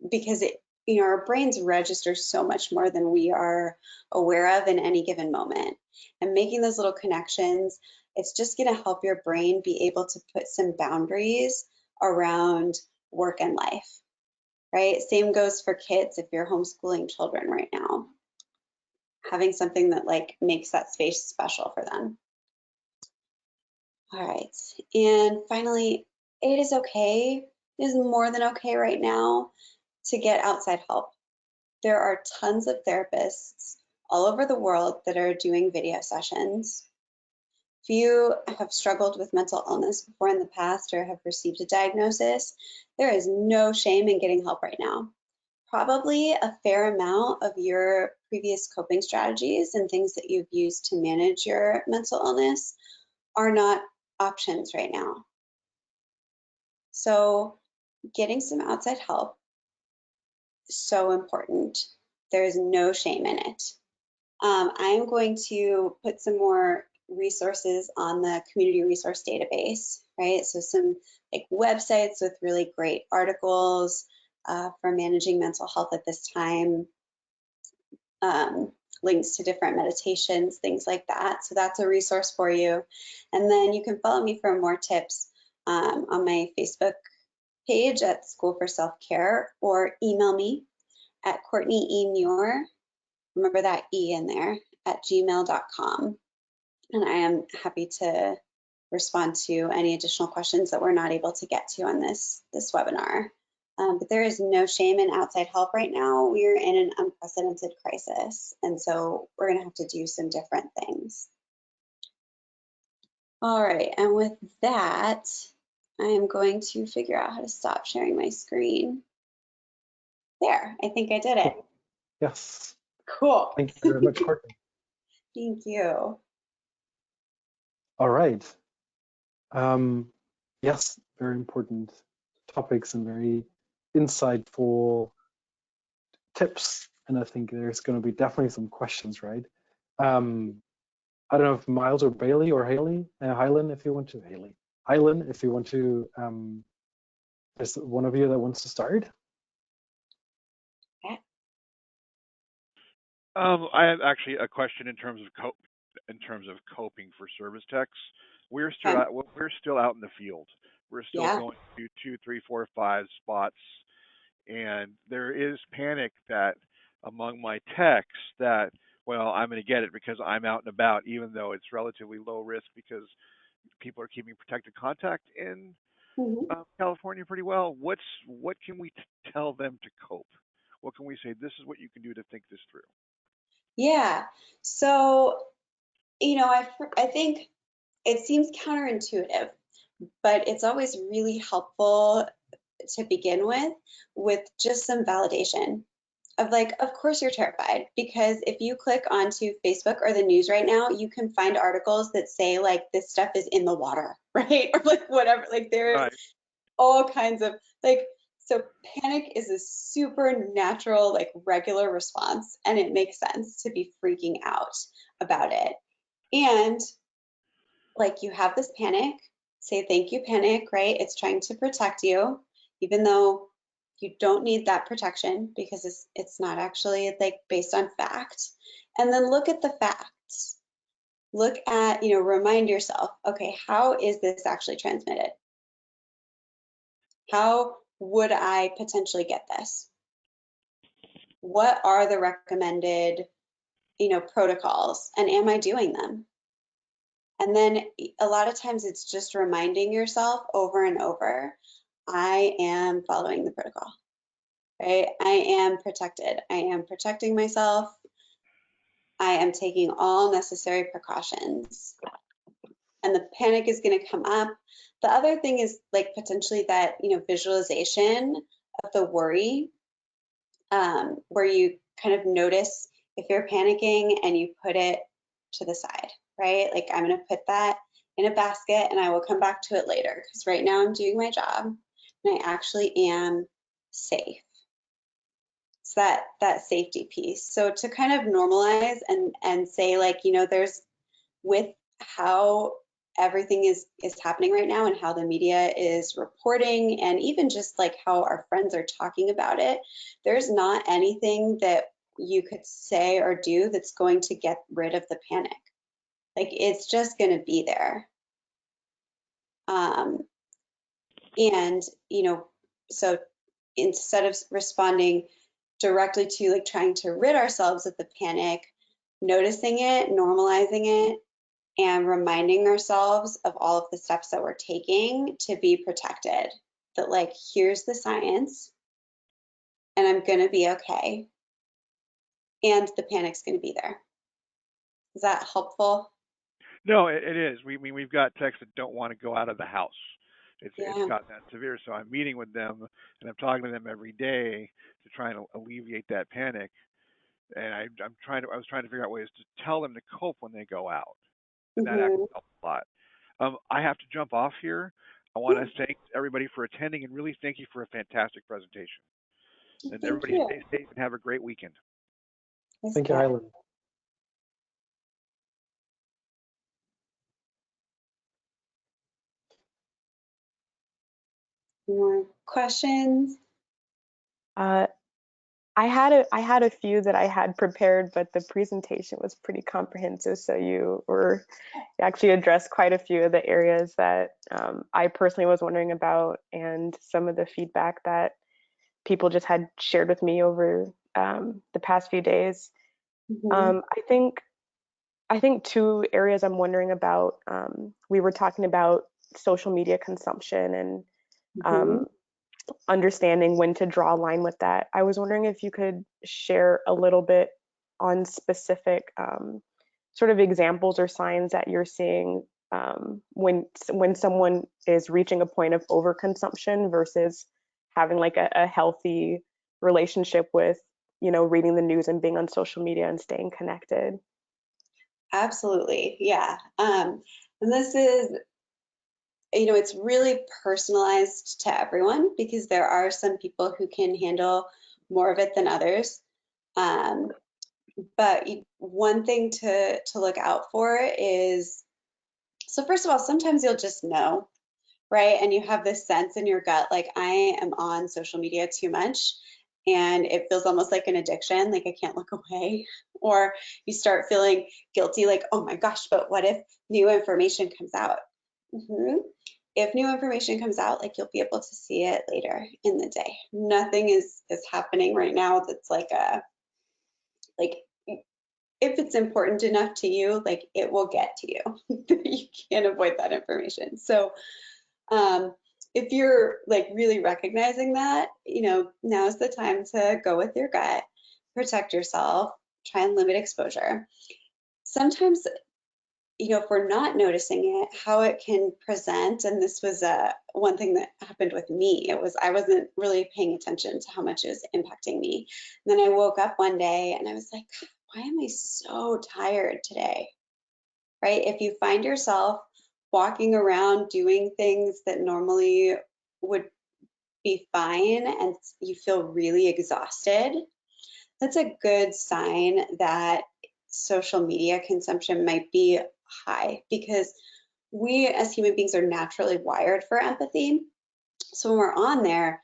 because our brains register so much more than we are aware of in any given moment. And making those little connections, it's just going to help your brain be able to put some boundaries around work and life, right? Same goes for kids if you're homeschooling children right now. Having something that like makes that space special for them. All right, and finally, it is okay, it is more than okay right now to get outside help. There are tons of therapists all over the world that are doing video sessions. If you have struggled with mental illness before in the past or have received a diagnosis, there is no shame in getting help right now. Probably a fair amount of your previous coping strategies and things that you've used to manage your mental illness are not options right now. So getting some outside help is so important. There is no shame in it. I am going to put some more resources on the community resource database, right? So some like websites with really great articles for managing mental health at this time, links to different meditations, things like that. So that's a resource for you. And then you can follow me for more tips on my Facebook page at School for Self-Care, or email me at Courtney E. Muir, remember that E in there, at gmail.com. And I am happy to respond to any additional questions that we're not able to get to on this webinar. But there is no shame in outside help right now. We're in an unprecedented crisis, and so we're going to have to do some different things. All right, and with that, I am going to figure out how to stop sharing my screen. There, I think I did it. Yes. Cool. Thank you very much, Courtney. Thank you. All right. Yes, very important topics and very insightful tips. And I think there's going to be definitely some questions, right? I don't know if Miles or Bailey or Haley, Hylan, if you want to, Hylan, if you want to, is one of you that wants to start? I have actually a question in terms of coping for service techs. We're still out in the field. We're still going to 2, 3, 4, 5 spots, and there is panic that among my techs that, well, I'm going to get it because I'm out and about, even though it's relatively low risk because people are keeping protected contact in California pretty well. What can we tell them to cope? What can we say? This is what you can do to think this through. Yeah, so, I think it seems counterintuitive, but it's always really helpful to begin with just some validation. of like, of course you're terrified, because if you click onto Facebook or the news right now, you can find articles that say like this stuff is in the water, right? Or like whatever, like there's all kinds of like, so panic is a super natural, like regular response, and it makes sense to be freaking out about it. And like you have this panic, say thank you panic, right? It's trying to protect you, even though you don't need that protection because it's not actually like based on fact. And then look at the facts. Look at, you know, remind yourself, okay, how is this actually transmitted? How would I potentially get this? What are the recommended, you know, protocols, and am I doing them? And then a lot of times it's just reminding yourself over and over, I am following the protocol, right? I am protected. I am protecting myself. I am taking all necessary precautions. And the panic is going to come up. The other thing is like potentially that, you know, visualization of the worry, where you kind of notice if you're panicking and you put it to the side, right? Like I'm going to put that in a basket and I will come back to it later, because right now I'm doing my job and I actually am safe. It's that safety piece. So to kind of normalize and say like, you know, there's, with how everything is happening right now and how the media is reporting, and even just like how our friends are talking about it, there's not anything that you could say or do that's going to get rid of the panic. Like it's just going to be there. And, you know, so instead of responding directly to like trying to rid ourselves of the panic, noticing it, normalizing it, and reminding ourselves of all of the steps that we're taking to be protected. That like, here's the science, and I'm gonna be okay, and the panic's gonna be there. Is that helpful? No, it is. We've got techs that don't want to go out of the house. It's gotten that severe. So I'm meeting with them and I'm talking to them every day to try and alleviate that panic. And I was trying to figure out ways to tell them to cope when they go out. And that actually helps a lot. I have to jump off here. I want to thank everybody for attending and really thank you for a fantastic presentation. And everybody stay safe and have a great weekend. Thank you, Highland. More questions? I had a few that I had prepared, but the presentation was pretty comprehensive. So you actually addressed quite a few of the areas that I personally was wondering about, and some of the feedback that people just had shared with me over the past few days. I think two areas I'm wondering about. We were talking about social media consumption and understanding when to draw a line with that. I was wondering if you could share a little bit on specific sort of examples or signs that you're seeing when someone is reaching a point of overconsumption versus having like a healthy relationship with, you know, reading the news and being on social media and staying connected. Absolutely, yeah. And this is, you know, it's really personalized to everyone, because there are some people who can handle more of it than others. But one thing to look out for is, so first of all, sometimes you'll just know, right? And you have this sense in your gut, like I am on social media too much, and it feels almost like an addiction, like I can't look away. Or you start feeling guilty, like, oh my gosh, but what if new information comes out? If new information comes out, like you'll be able to see it later in the day. Nothing is happening right now that's like if it's important enough to you, like it will get to you. You can't avoid that information. So if you're like really recognizing that, you know, now's the time to go with your gut, protect yourself, try and limit exposure. Sometimes if we're not noticing it, how it can present. And this was one thing that happened with me. I wasn't really paying attention to how much it was impacting me. And then I woke up one day and I was like, why am I so tired today? Right? If you find yourself walking around doing things that normally would be fine and you feel really exhausted, that's a good sign that social media consumption might be high, because we as human beings are naturally wired for empathy. So when we're on there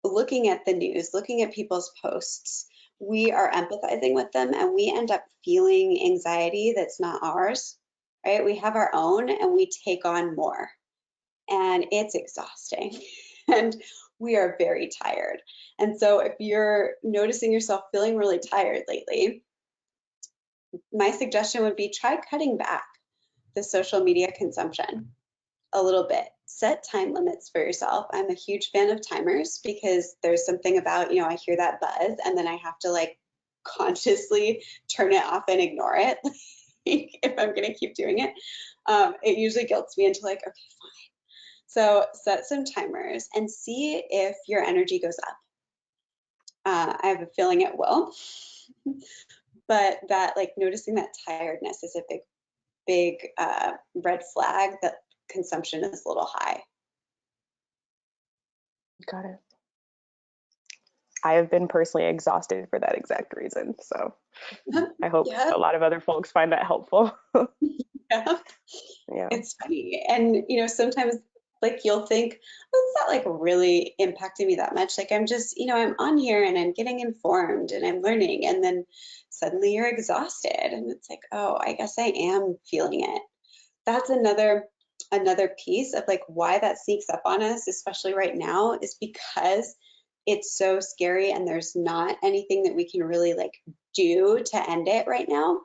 looking at the news, looking at people's posts, we are empathizing with them and we end up feeling anxiety that's not ours, right? We have our own and we take on more, and it's exhausting. And we are very tired. And so if you're noticing yourself feeling really tired lately, my suggestion would be try cutting back the social media consumption a little bit. Set time limits for yourself. I'm a huge fan of timers because there's something about, I hear that buzz and then I have to like consciously turn it off and ignore it if I'm going to keep doing it. It usually guilts me into like, okay, fine. So set some timers and see if your energy goes up. I have a feeling it will, but that like noticing that tiredness is a big red flag that consumption is a little high. Got it. I have been personally exhausted for that exact reason. So I hope a lot of other folks find that helpful. Yeah. It's funny. And, sometimes like you'll think, well, it's not like really impacting me that much. Like I'm just, I'm on here and I'm getting informed and I'm learning. And then suddenly you're exhausted and it's like, oh, I guess I am feeling it. That's another piece of like why that sneaks up on us, especially right now, is because it's so scary and there's not anything that we can really like do to end it right now.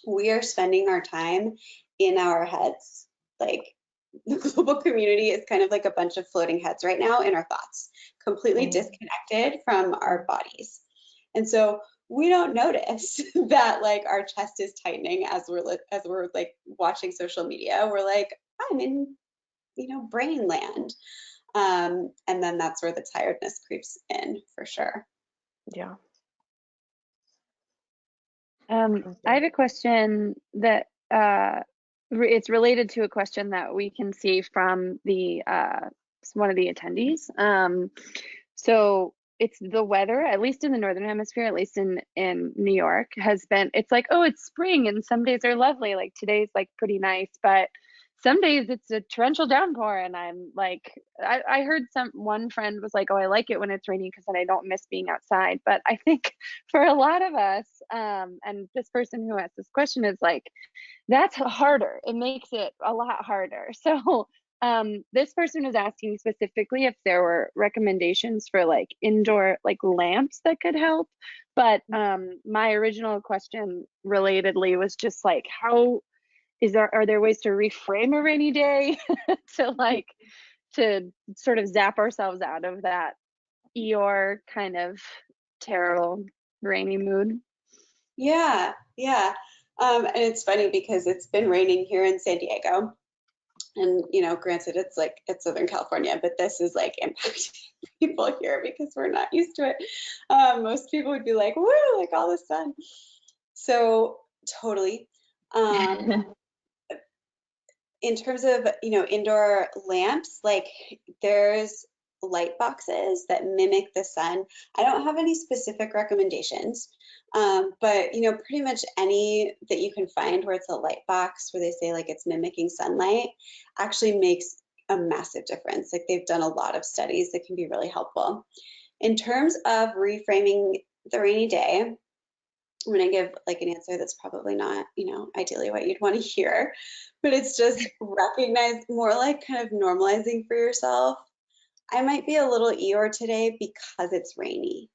We are spending our time in our heads. Like the global community is kind of like a bunch of floating heads right now in our thoughts, completely disconnected from our bodies. And so we don't notice that like our chest is tightening as we're like watching social media. We're like, I'm in, brain land. And then that's where the tiredness creeps in for sure. Yeah. I have a question that it's related to a question that we can see from the one of the attendees. So it's the weather, at least in the Northern Hemisphere, at least in New York, has been, it's like, oh, it's spring and some days are lovely. Like today's like pretty nice, but some days it's a torrential downpour. And I'm like, I heard one friend was like, oh, I like it when it's raining because then I don't miss being outside. But I think for a lot of us, and this person who asked this question is like, that's harder. It makes it a lot harder. So this person was asking specifically if there were recommendations for like indoor like lamps that could help. But my original question relatedly was just like, are there ways to reframe a rainy day to sort of zap ourselves out of that Eeyore kind of terrible rainy mood? Yeah. And it's funny because it's been raining here in San Diego. And, granted, it's Southern California, but this is like impacting people here because we're not used to it. Most people would be like, woo, like all the sun. So totally. In terms of, indoor lamps, like there's light boxes that mimic the sun. I don't have any specific recommendations, but, pretty much any that you can find where it's a light box where they say like it's mimicking sunlight actually makes a massive difference. Like they've done a lot of studies that can be really helpful. In terms of reframing the rainy day, I'm going to give like an answer that's probably not, ideally what you'd want to hear, but it's just recognize more like kind of normalizing for yourself. I might be a little Eeyore today because it's rainy,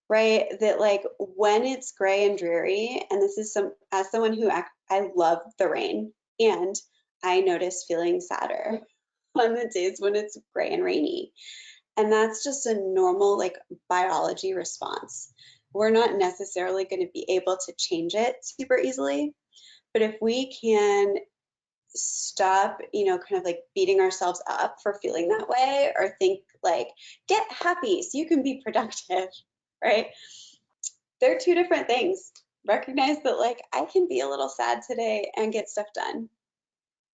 right? That like when it's gray and dreary, and this is as someone who I love the rain, and I notice feeling sadder on the days when it's gray and rainy. And that's just a normal like biology response. We're not necessarily going to be able to change it super easily, But if we can stop, kind of like beating ourselves up for feeling that way, or think like, get happy so you can be productive, right? They're two different things. Recognize that like, I can be a little sad today and get stuff done.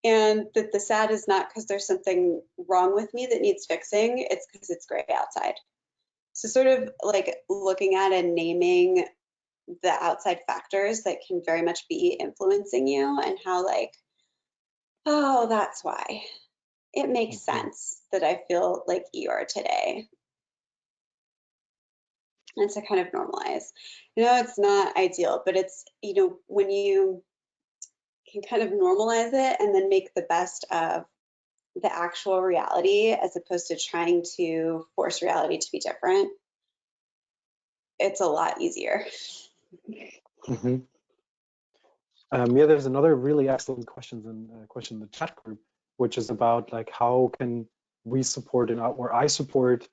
And that the sad is not because there's something wrong with me that needs fixing, it's because it's gray outside. So sort of like looking at and naming the outside factors that can very much be influencing you, and how like, oh, that's why. It makes sense that I feel like Eeyore today. And to kind of normalize. It's not ideal, but it's, when you can kind of normalize it and then make the best of the actual reality, as opposed to trying to force reality to be different, it's a lot easier. Mm-hmm. Yeah, there's another really excellent question in the chat group, which is about like, how can we support or I support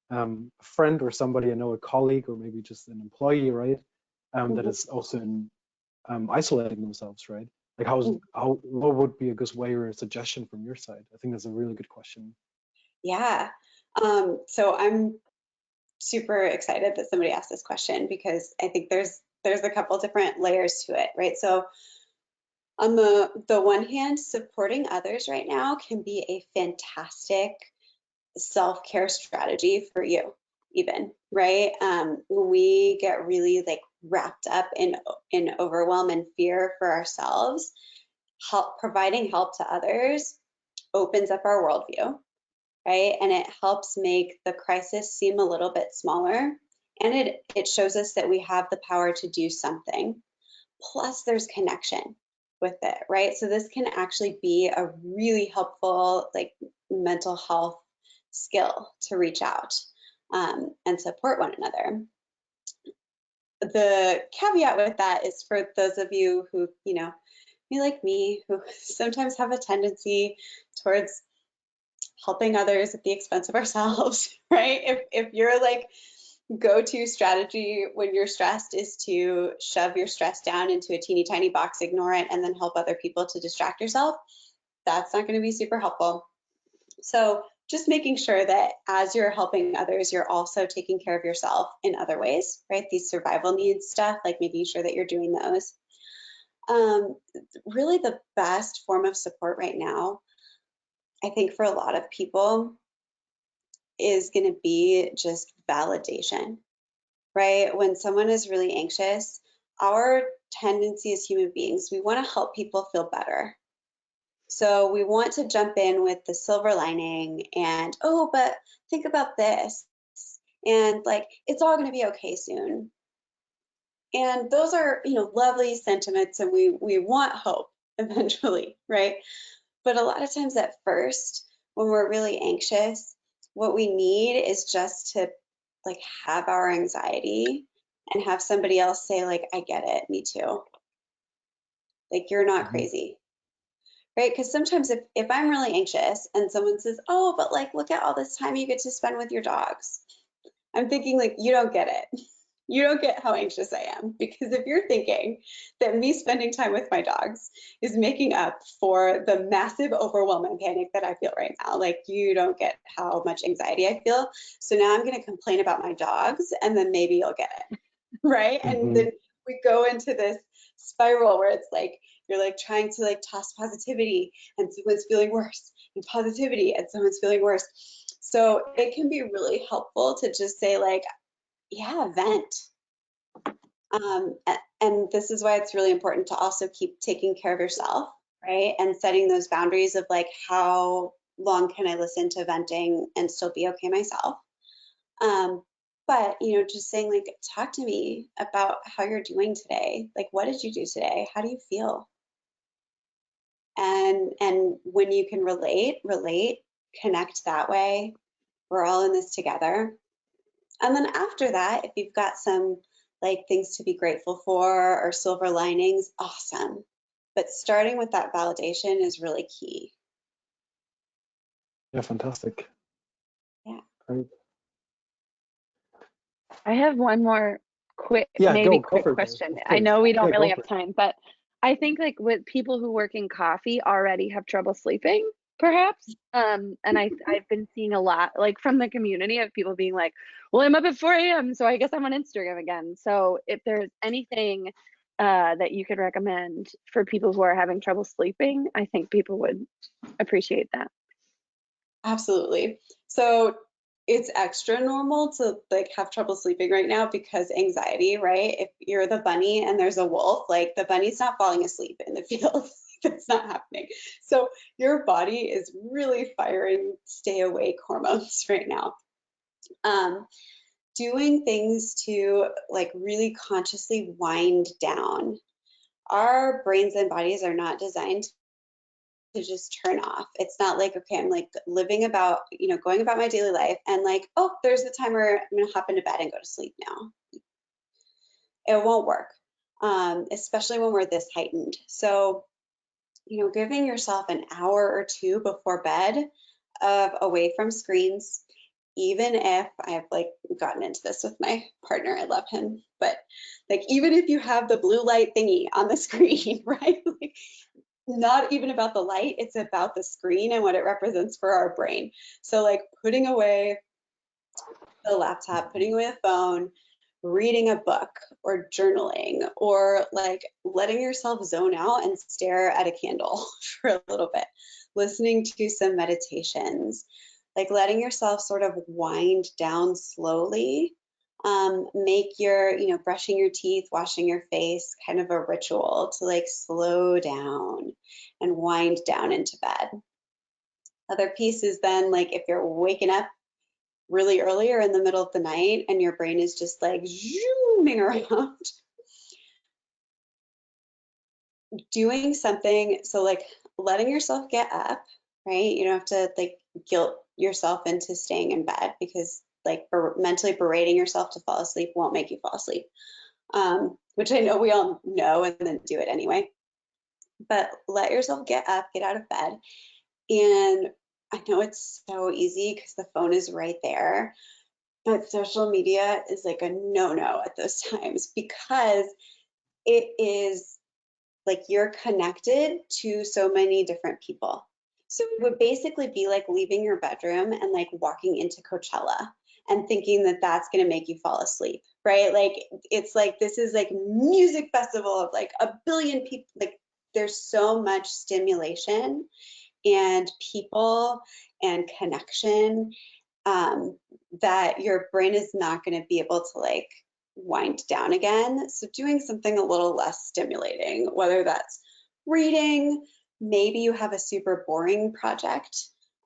a friend or somebody I know, a colleague, or maybe just an employee, right? That is also in isolating themselves, right? Like what would be a good way or a suggestion from your side? I think that's a really good question. Yeah. So I'm super excited that somebody asked this question, because I think there's a couple different layers to it, right? So on the one hand, supporting others right now can be a fantastic self-care strategy for you, even, right? When we get really like wrapped up in overwhelm and fear for ourselves, providing help to others opens up our worldview, right? And it helps make the crisis seem a little bit smaller, and it shows us that we have the power to do something. Plus there's connection with it, right? So this can actually be a really helpful like mental health skill to reach out and support one another. The caveat with that is for those of you who, be like me, who sometimes have a tendency towards helping others at the expense of ourselves, right? If you're like go-to strategy when you're stressed is to shove your stress down into a teeny tiny box, ignore it, and then help other people to distract yourself, that's not going to be super helpful. So just making sure that as you're helping others, you're also taking care of yourself in other ways, right? These survival needs stuff, like making sure that you're doing those. Really the best form of support right now, I think for a lot of people, is going to be just validation, right? When someone is really anxious, our tendency as human beings, we want to help people feel better. So we want to jump in with the silver lining and, oh, but think about this. And like, it's all going to be okay soon. And those are, lovely sentiments, and we want hope eventually, right? But a lot of times at first, when we're really anxious, what we need is just to like have our anxiety and have somebody else say like, I get it, me too. Like, you're not crazy, right? Because sometimes if I'm really anxious and someone says, oh, but like, look at all this time you get to spend with your dogs, I'm thinking like, you don't get it. You don't get how anxious I am, because if you're thinking that me spending time with my dogs is making up for the massive overwhelming panic that I feel right now, like, you don't get how much anxiety I feel. So now I'm going to complain about my dogs, and then maybe you'll get it, right? And then we go into this spiral where it's like you're like trying to like toss positivity, and someone's feeling worse, and positivity, and someone's feeling worse. So it can be really helpful to just say like, yeah, vent. And this is why it's really important to also keep taking care of yourself, right? And setting those boundaries of like, how long can I listen to venting and still be okay myself? But, just saying like, talk to me about how you're doing today. Like, what did you do today? How do you feel? And when you can relate, connect that way. We're all in this together. And then after that, if you've got some like things to be grateful for or silver linings, awesome. But starting with that validation is really key. Yeah, fantastic. Yeah. Great. I have one more quick Yeah, question. it, I know we don't really have time, but I think like with people who work in coffee already have trouble sleeping, perhaps. And I've been seeing a lot like from the community of people being like, well, I'm up at 4 a.m. so I guess I'm on Instagram again. So if there's anything that you could recommend for people who are having trouble sleeping, I think people would appreciate that. Absolutely. So it's extra normal to like have trouble sleeping right now because anxiety, right? If you're the bunny and there's a wolf, like the bunny's not falling asleep in the field. That's not happening. So your body is really firing stay awake hormones right now. Doing things to like really consciously wind down. Our brains and bodies are not designed to just turn off. It's not like, okay, I'm like living about, going about my daily life and like, oh, there's the timer. I'm going to hop into bed and go to sleep now. It won't work, especially when we're this heightened. So, giving yourself an hour or two before bed of away from screens, even if I've like gotten into this with my partner, I love him, but like, even if you have the blue light thingy on the screen, right? Like, not even about the light, it's about the screen and what it represents for our brain. So like putting away the laptop, putting away the phone, reading a book or journaling, or like letting yourself zone out and stare at a candle for a little bit, listening to some meditations, like letting yourself sort of wind down slowly. Make your, brushing your teeth, washing your face kind of a ritual to like slow down and wind down into bed. Other piece is then like if you're waking up really early or in the middle of the night and your brain is just like zooming around, doing something, so like letting yourself get up, right? You don't have to like guilt yourself into staying in bed because like mentally berating yourself to fall asleep won't make you fall asleep, which I know we all know and then do it anyway. But let yourself get up, get out of bed. And I know it's so easy because the phone is right there, but social media is like a no-no at those times because it is like you're connected to so many different people. So it would basically be like leaving your bedroom and like walking into Coachella and thinking that that's going to make you fall asleep, right? Like it's like this is like music festival of like a billion people. Like there's so much stimulation and people and connection that your brain is not going to be able to like wind down again. So doing something a little less stimulating, whether that's reading, maybe you have a super boring project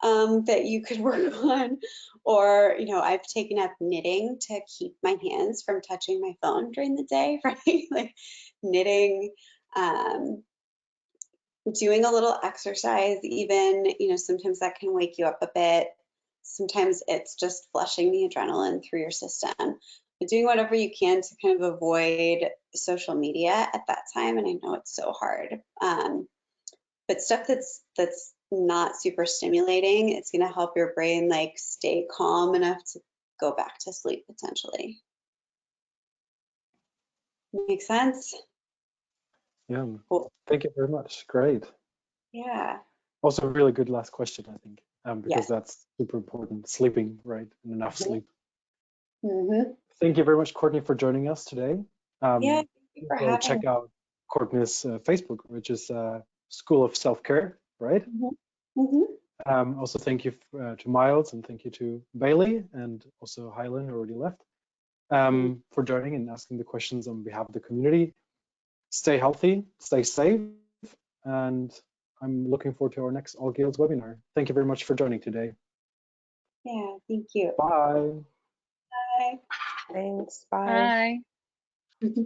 that you could work on, or I've taken up knitting to keep my hands from touching my phone during the day, right? Like knitting, doing a little exercise even, sometimes that can wake you up a bit. Sometimes it's just flushing the adrenaline through your system. But doing whatever you can to kind of avoid social media at that time, and I know it's so hard. But stuff that's not super stimulating, it's going to help your brain like stay calm enough to go back to sleep potentially. Make sense? Yeah. Cool. Thank you very much. Great. Yeah. Also, a really good last question, I think, because Yes. that's super important. Sleeping, right? And enough sleep. Mm-hmm. Thank you very much, Courtney, for joining us today. Yeah, thank you for having check me. out Courtney's Facebook, which is School of Self-Care, right? Mm-hmm. Mm-hmm. Also, thank you to Miles, and thank you to Bailey, and also Hyland, who already left, for joining and asking the questions on behalf of the community. Stay healthy, stay safe, and I'm looking forward to our next All Guilds webinar. Thank you very much for joining today. Yeah, thank you. Bye. Bye. Thanks. Bye. Bye.